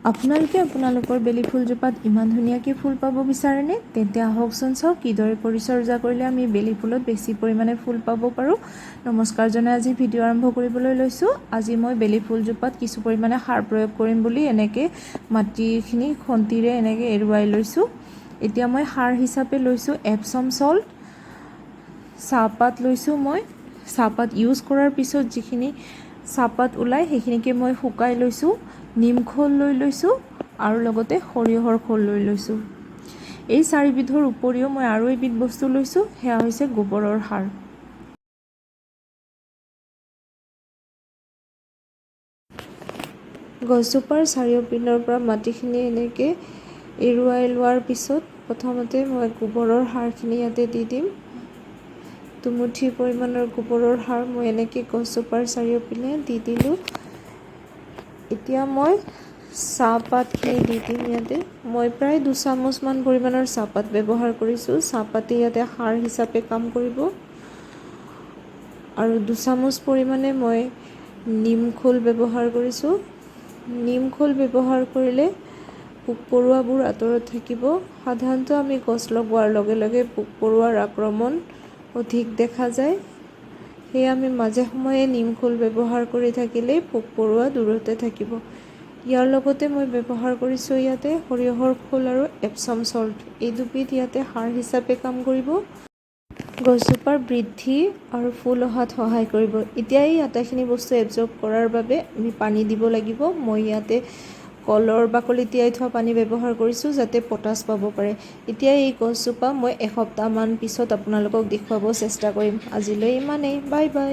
আপোনালোকে আপোনালোকৰ বেলি ফুলজোপাত ইমান ধুনীয়াকৈ ফুল পাব বিচাৰেনে? তেন্তে আহকচোন চাওক কিদৰে পৰিচৰ্যা কৰিলে আমি বেলি ফুলত বেছি পৰিমাণে ফুল পাব পাৰোঁ। নমস্কাৰ জনাই আজি ভিডিঅ' আৰম্ভ কৰিবলৈ লৈছোঁ। আজি মই বেলি ফুলজোপাত কিছু পৰিমাণে সাৰ প্ৰয়োগ কৰিম বুলি এনেকৈ মাটিখিনি খন্তিৰে এনেকৈ এৰুৱাই লৈছোঁ। এতিয়া মই সাৰ হিচাপে লৈছোঁ এপছম চল্ট, চাহপাত লৈছোঁ। মই চাহপাত ইউজ কৰাৰ পিছত যিখিনি চাহপাত ওলায় সেইখিনিকে মই শুকাই লৈছোঁ। নিম খোল লৈ লৈছোঁ আৰু লগতে সৰিয়হৰ খোল লৈ লৈছোঁ। এই চাৰিবিধৰ উপৰিও মই আৰু এবিধ বস্তু লৈছোঁ, সেয়া হৈছে গোবৰৰ সাৰ। গছজোপাৰ চাৰিওপিনৰ পৰা মাটিখিনি এনেকৈ এৰুৱাই লোৱাৰ পিছত প্ৰথমতে মই গোবৰৰ সাৰখিনি ইয়াতে দি দিম। দুমুঠি পৰিমাণৰ গোবৰৰ সাৰ মই এনেকৈ গছজোপাৰ চাৰিওপিনে দি দিলোঁ। এতিয়া মই চাহপাতখিনি দি দিম ইয়াতে। মই প্ৰায় 2 চামুচমান পৰিমাণৰ চাহপাত ব্যৱহাৰ কৰিছোঁ। চাহপাতে ইয়াতে সাৰ হিচাপে কাম কৰিব। আৰু 2 চামুচ পৰিমাণে মই নিম খোল ব্যৱহাৰ কৰিছোঁ। নিম খোল ব্যৱহাৰ কৰিলে পোক পৰুৱাবোৰ আঁতৰত থাকিব। সাধাৰণতে আমি গছ লগোৱাৰ লগে লগে পোক পৰুৱাৰ আক্ৰমণ অধিক দেখা যায়। সেয়ে আমি মাজে সময়ে নিম খোল ব্যৱহাৰ কৰি থাকিলেই পোক পৰুৱা দূৰতে থাকিব। ইয়াৰ লগতে মই ব্যৱহাৰ কৰিছোঁ ইয়াতে সৰিয়হৰ খোল আৰু এপছম চল্ট। এই দুবিধ ইয়াতে সাৰ হিচাপে কাম কৰিব। গছজোপাৰ বৃদ্ধি আৰু ফুল অহাত সহায় কৰিব। এতিয়া এই আটাইখিনি বস্তু এবজৰ্ব কৰাৰ বাবে আমি পানী দিব লাগিব। মই ইয়াতে কলৰ বাকলি তিয়াই থোৱা পানী ব্যৱহাৰ কৰিছোঁ যাতে পটাছ পাব পাৰে। এতিয়া এই গছজোপা মই এসপ্তাহমান পিছত আপোনালোকক দেখুৱাব চেষ্টা কৰিম। আজিলৈ ইমানেই। Bye bye.